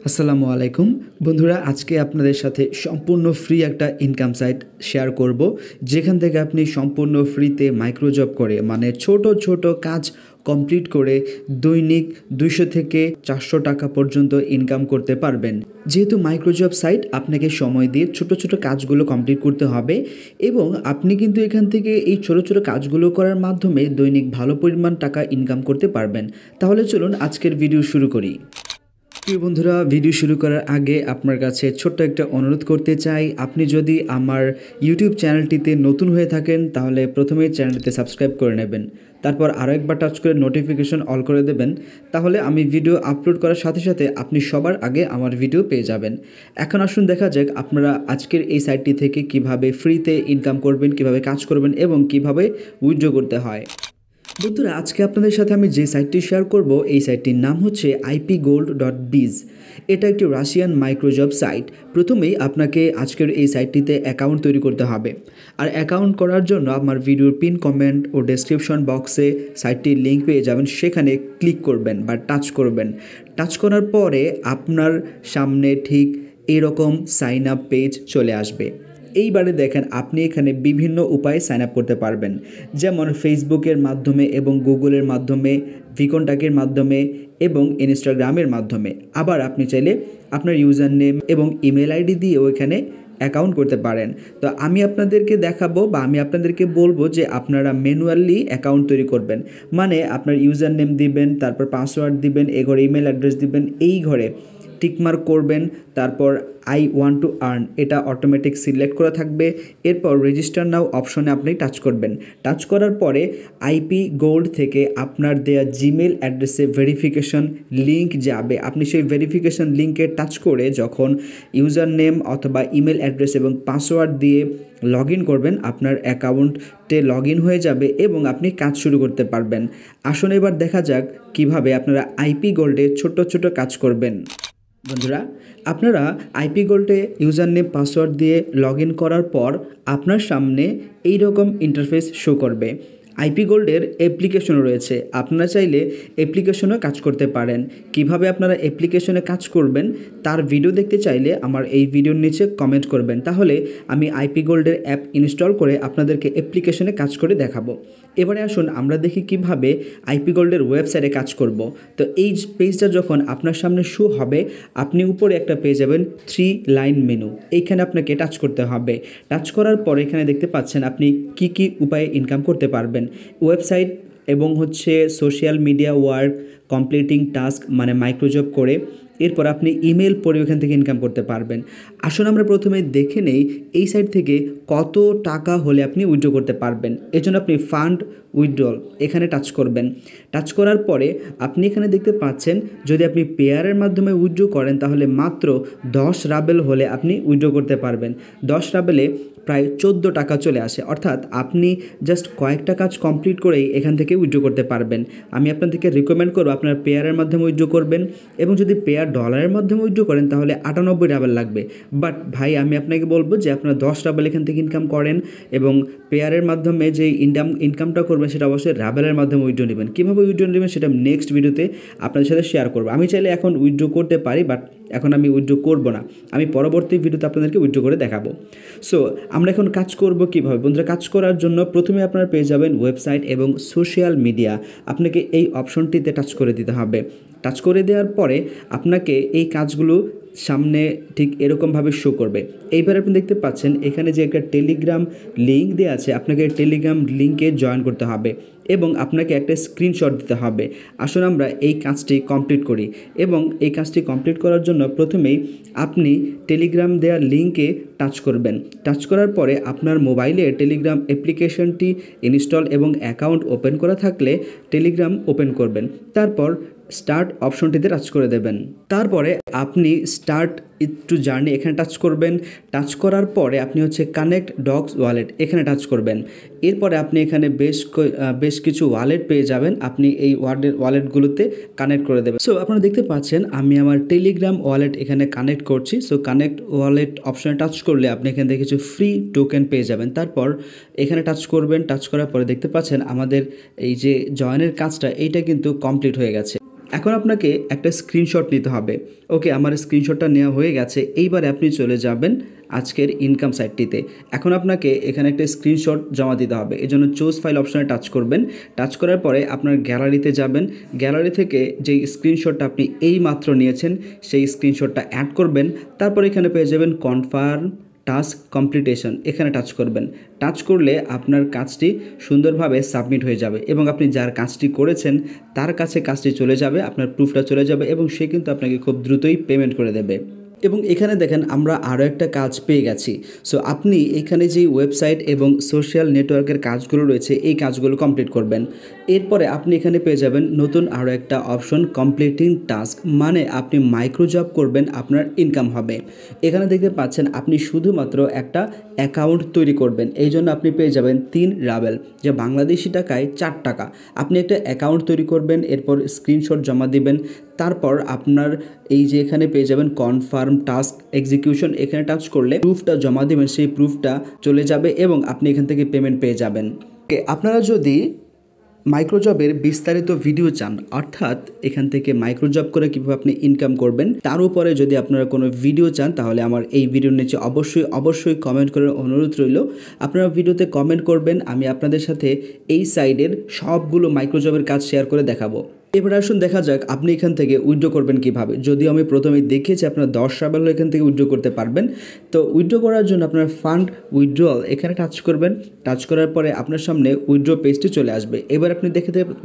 আসসালামু আলাইকুম বন্ধুরা, আজকে আপনাদের সাথে সম্পূর্ণ ফ্রি একটা ইনকাম সাইট শেয়ার করব, যেখান থেকে আপনি সম্পূর্ণ ফ্রিতে মাইক্রো জব করে মানে ছোট ছোট কাজ কমপ্লিট করে দৈনিক 200 থেকে 400 টাকা পর্যন্ত ইনকাম করতে পারবেন। যেহেতু মাইক্রো জব সাইট, আপনাকে সময় দিয়ে ছোট ছোট কাজগুলো কমপ্লিট করতে হবে এবং আপনি কিন্তু এখান থেকে এই ছোট ছোট কাজগুলো করার মাধ্যমে দৈনিক ভালো পরিমাণ টাকা ইনকাম করতে পারবেন। তাহলে চলুন আজকের ভিডিও শুরু করি। প্রিয় বন্ধুরা, ভিডিও শুরু করার আগে আপনার কাছে ছোট্ট একটা অনুরোধ করতে চাই। আপনি যদি আমার ইউটিউব চ্যানেলটিতে নতুন হয়ে থাকেন তাহলে প্রথমেই চ্যানেলটিতে সাবস্ক্রাইব করে নেবেন, তারপর আরও একবার টাচ করে নোটিফিকেশন অল করে দেবেন। তাহলে আমি ভিডিও আপলোড করার সাথে সাথে আপনি সবার আগে আমার ভিডিও পেয়ে যাবেন। এখন আসুন দেখা যাক আপনারা আজকের এই সাইটটি থেকে কিভাবে ফ্রিতে ইনকাম করবেন, কিভাবে কাজ করবেন এবং কিভাবে উইথড্র করতে হয়। বন্ধুরা, আজকে আপনাদের সাথে আমি যে সাইটটি শেয়ার করব, এই সাইটটির নাম হচ্ছে ipgold.biz। এটা একটি রাশিয়ান মাইক্রোজব সাইট। প্রথমেই আপনাকে আজকের এই সাইটটিতে অ্যাকাউন্ট তৈরি করতে হবে। আর অ্যাকাউন্ট করার জন্য আমার ভিডিওর পিন কমেন্ট ও ডেসক্রিপশন বক্সে সাইটটির লিঙ্ক পেয়ে যাবেন, সেখানে ক্লিক করবেন বা টাচ করবেন। টাচ করার পরে আপনার সামনে ঠিক এরকম সাইন আপ পেজ চলে আসবে। এইবারে দেখেন, আপনি এখানে বিভিন্ন উপায়ে সাইন আপ করতে পারবেন, যেমন ফেসবুকের মাধ্যমে এবং গুগলের মাধ্যমে, ভিকনটাকের মাধ্যমে এবং ইনস্টাগ্রামের মাধ্যমে। আবার আপনি চাইলে আপনার ইউজার নেম এবং ইমেল আইডি দিয়েও এখানে অ্যাকাউন্ট করতে পারেন। তো আমি আপনাদেরকে দেখাবো বা আমি আপনাদেরকে বলবো যে আপনারা ম্যানুয়ালি অ্যাকাউন্ট তৈরি করবেন। মানে আপনার ইউজার নেম দিবেন, তারপর পাসওয়ার্ড দিবেন, এ ঘরে ইমেল অ্যাড্রেস দিবেন, এই ঘরে টিকমার্ক করবেন, তারপর আই ওয়ান্ট টু আর্ন এটা অটোমেটিক সিলেক্ট করা থাকবে। এরপর রেজিস্টার নাও অপশনে আপনি টাচ করবেন। টাচ করার পরে আইপি গোল্ড থেকে আপনার দেয়া জিমেল অ্যাড্রেসে ভেরিফিকেশন লিঙ্ক যাবে। আপনি সেই ভেরিফিকেশন লিঙ্কে টাচ করে যখন ইউজার নেম অথবা ইমেল অ্যাড্রেস এবং পাসওয়ার্ড দিয়ে লগ ইন করবেন, আপনার অ্যাকাউন্টে লগ ইন হয়ে যাবে এবং আপনি কাজ শুরু করতে পারবেন। আসুন এবার দেখা যাক কিভাবে আপনারা আইপি গোল্ডে ছোট ছোট কাজ করবেন। বন্ধুরা, আপনারা আইপি গোল্ডে ইউজার নেম পাসওয়ার্ড দিয়ে লগ ইন করার পর আপনার সামনে এই রকম ইন্টারফেস শো করবে। আইপি গোল্ডের অ্যাপ্লিকেশনও রয়েছে, আপনারা চাইলে অ্যাপ্লিকেশনেও কাজ করতে পারেন। কিভাবে আপনারা অ্যাপ্লিকেশনে কাজ করবেন তার ভিডিও দেখতে চাইলে আমার এই ভিডিওর নিচে কমেন্ট করবেন, তাহলে আমি আইপি গোল্ডের অ্যাপ ইনস্টল করে আপনাদেরকে অ্যাপ্লিকেশনে কাজ করে দেখাবো। এবারে আসুন আমরা দেখি কিভাবে আইপি গোল্ডের ওয়েবসাইটে কাজ করব। তো এই পেজটা যখন আপনার সামনে শো হবে, আপনি উপরে একটা পেয়ে যাবেন 3 লাইন মেনু, এইখানে আপনাকে টাচ করতে হবে। টাচ করার পর এখানে দেখতে পাচ্ছেন আপনি কি কি উপায়ে ইনকাম করতে পারবেন। ওয়েবসাইট এবং social media work, completing task মানে মাইক্রোজব করে, এরপর আপনি ইমেল পড়ে ওখান থেকে ইনকাম করতে পারবেন। আসুন আমরা প্রথমে দেখে নেই এই সাইট থেকে কত টাকা হলে আপনি উইথড্র করতে পারবেন। এজন্য আপনি ফান্ড উইথড্রল এখানে টাচ করবেন। টাচ করার পরে আপনি এখানে দেখতে পাচ্ছেন, যদি আপনি পেয়ারের মাধ্যমে উইথড্র করেন তাহলে মাত্র 10 রাবেল হলে আপনি উইথড্র করতে পারবেন। 10 রাবেলে প্রায় 14 টাকা চলে আসে, অর্থাৎ আপনি জাস্ট কয়েকটা কাজ কমপ্লিট করেই এখান থেকে উইথড্র করতে পারবেন। আমি আপনাদেরকে রিকমেন্ড করবো আপনার পেয়ারের মাধ্যমে উইথড্র করবেন, এবং যদি পেয়ার ডলারের মাধ্যমে উইথড্র করেন তাহলে 98 রাবেল লাগবে। বাট ভাই, আমি আপনাকে বলবো যে আপনারা 10 রাবেল এখান থেকে ইনকাম করেন, এবং পেয়ারের মাধ্যমে যে ইনকামটা করবেন সেটা অবশ্যই রাবেলের মাধ্যমে উইথড্র নেবেন। কীভাবে উইথড্র নেবেন সেটা নেক্সট ভিডিওতে আপনাদের সাথে শেয়ার করবো। আমি চাইলে এখন উইথড্র করতে পারি, বাট এখন আমি উইথড্র করবো না, আমি পরবর্তী ভিডিওতে আপনাদেরকে উইথড্র করে দেখাবো। সো আমরা এখন কাজ করব কীভাবে। বন্ধুরা, কাজ করার জন্য প্রথমে আপনারা পেয়ে যাবেন ওয়েবসাইট এবং সোশ্যাল মিডিয়া, আপনাকে এই অপশনটিতে টাচ করে দিতে হবে। টাচ করে দেওয়ার পরে আপনাকে এই কাজগুলো সামনে ঠিক এরকমভাবে শো করবে। এইবার আপনি দেখতে পাচ্ছেন এখানে যে একটা টেলিগ্রাম লিঙ্ক দেওয়া আছে, আপনাকে টেলিগ্রাম লিঙ্কে জয়েন করতে হবে এবং আপনাকে একটা স্ক্রিনশট দিতে হবে। আসুন আমরা এই কাজটি কমপ্লিট করি, এবং এই কাজটি কমপ্লিট করার জন্য প্রথমেই আপনি টেলিগ্রাম দেওয়ার লিঙ্কে টাচ করবেন। টাচ করার পরে আপনার মোবাইলে টেলিগ্রাম অ্যাপ্লিকেশনটি ইনস্টল এবং অ্যাকাউন্ট ওপেন করা থাকলে টেলিগ্রাম ওপেন করবেন। তারপর স্টার্ট অপশনটিতে টাচ করে দেবেন। তারপরে আপনি স্টার্ট টু জার্নি এখানে টাচ করবেন। টাচ করার পরে আপনি কানেক্ট ডগস ওয়ালেট এখানে টাচ করবেন। এরপরে আপনি এখানে বেশ কিছু ওয়ালেট পেয়ে যাবেন, আপনি এই ওয়ালেটগুলোতে কানেক্ট করে দেবেন। সো আপনারা দেখতে পাচ্ছেন আমি আমার টেলিগ্রাম ওয়ালেট এখানে কানেক্ট করছি। সো কানেক্ট ওয়ালেট অপশনে টাচ করলে আপনি এখান থেকে কিছু ফ্রি টোকেন পেয়ে যাবেন। তারপর এখানে টাচ করবেন। টাচ করার পরে দেখতে পাচ্ছেন আমাদের এই যে জয়েনের কাজটা এইটা কিন্তু কমপ্লিট হয়ে গেছে। এখন আপনাকে একটা স্ক্রিনশট নিতে হবে। ওকে, আমার স্ক্রিনশটটা নেওয়া হয়ে গেছে। এইবার আপনি চলে যাবেন আজকের ইনকাম সাইটটিতে। এখন আপনাকে এখানে একটা স্ক্রিনশট জমা দিতে হবে। এজন্য চুজ ফাইল অপশনে টাচ করবেন। টাচ করার পরে আপনার গ্যালারিতে যাবেন। গ্যালারি থেকে যেই স্ক্রিনশটটা আপনি এই মাত্র নিয়েছেন সেই স্ক্রিনশটটা অ্যাড করবেন। তারপর এখানে পেয়ে যাবেন কনফার্ম টাস্ক কমপ্লিটেশন, এখানে টাচ করবেন। টাচ করলে আপনার কাজটি সুন্দরভাবে সাবমিট হয়ে যাবে এবং আপনি যার কাজটি করেছেন তার কাছে কাজটি চলে যাবে, আপনার প্রুফটা চলে যাবে এবং সে কিন্তু আপনাকে খুব দ্রুতই পেমেন্ট করে দেবে। এবং এখানে দেখেন আমরা আরও একটা কাজ পেয়ে গেছি। সো আপনি এখানে যেই ওয়েবসাইট এবং সোশ্যাল নেটওয়ার্কের কাজগুলো রয়েছে এই কাজগুলো কমপ্লিট করবেন। এরপরে আপনি এখানে পেয়ে যাবেন নতুন আরও একটা অপশন কমপ্লিটিং টাস্ক, মানে আপনি মাইক্রো জব করবেন, আপনার ইনকাম হবে। এখানে দেখতে পাচ্ছেন আপনি শুধুমাত্র একটা অ্যাকাউন্ট তৈরি করবেন, এই জন্য আপনি পেয়ে যাবেন 3 রাবেল, যা বাংলাদেশি টাকায় 4 টাকা। আপনি একটা অ্যাকাউন্ট তৈরি করবেন, এরপর স্ক্রিনশট জমা দিবেন, তারপর আপনার এই যে এখানে পেয়ে যাবেন কনফার্ম টাস্ক এক্সিকিউশন, এখানে টাচ করলে প্রুফটা জমা দিবেন, সেই প্রুফটা চলে যাবে এবং আপনি এখান থেকে পেমেন্ট পেয়ে যাবেন। আপনারা যদি মাইক্রোজবের বিস্তারিত ভিডিও চান, অর্থাৎ এখান থেকে মাইক্রোজব করে কীভাবে আপনি ইনকাম করবেন তার উপরে যদি আপনারা কোনো ভিডিও চান, তাহলে আমার এই ভিডিওর নিচে অবশ্যই কমেন্ট করার অনুরোধ রইল। আপনারা ভিডিওতে কমেন্ট করবেন, আমি আপনাদের সাথে এই সাইডের সবগুলো মাইক্রোজবের কাজ শেয়ার করে দেখাবো। এবার আসুন দেখা যাক আপনি এখান থেকে উইথড্র করবেন কিভাবে। যদিও আমি প্রথমেই দেখিয়েছি আপনারা 10 রাবেল এখান থেকে উইথড্র করতে পারবেন। তো উইথড্র করার জন্য আপনার ফান্ড উইথড্রয়াল এখানে টাচ করবেন। টাচ করার পরে আপনার সামনে উইথড্র পেজটি চলে আসবে। এবার আপনি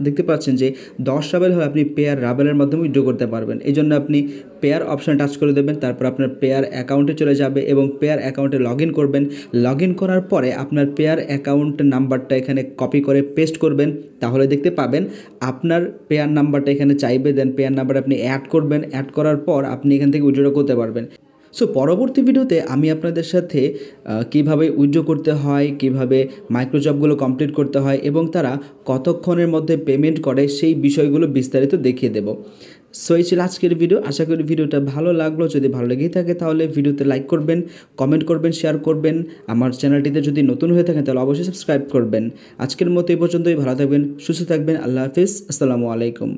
দেখতে পাচ্ছেন যে 10 রাবেল হলে আপনি পেয়ার রাবেলের মাধ্যমে উইথড্র করতে পারবেন। এই জন্য আপনি পেয়ার অপশানে টাচ করে দেবেন, তারপর আপনার পেয়ার অ্যাকাউন্টে চলে যাবে এবং পেয়ার অ্যাকাউন্টে লগ ইন করবেন। লগ ইন করার পরে আপনার পেয়ার অ্যাকাউন্ট নাম্বারটা এখানে কপি করে পেস্ট করবেন, তাহলে দেখতে পাবেন আপনার পেয়ার নাম্বারটা এখানে চাইবে, দেন পেয়ার নাম্বার আপনি অ্যাড করবেন। অ্যাড করার পর আপনি এখান থেকে উইথড্র করতে পারবেন। সো পরবর্তী ভিডিওতে আমি আপনাদের সাথে কিভাবে উইথড্র করতে হয়, কিভাবে মাইক্রোজবগুলো কমপ্লিট করতে হয় এবং তারা কতক্ষণের মধ্যে পেমেন্ট করে সেই বিষয়গুলো বিস্তারিত দেখিয়ে দেব। সো এই ছিল আজকের ভিডিও। আশা করি ভিডিওটা ভালো লাগলো। যদি ভালো লেগেই থাকে তাহলে ভিডিওতে লাইক করবেন, কমেন্ট করবেন, শেয়ার করবেন। আমার চ্যানেলটিতে যদি নতুন হয়ে থাকেন তাহলে অবশ্যই সাবস্ক্রাইব করবেন। আজকের মতো এই পর্যন্তই। ভালো থাকবেন, সুস্থ থাকবেন। আল্লাহ হাফিজ, আসসালামু আলাইকুম।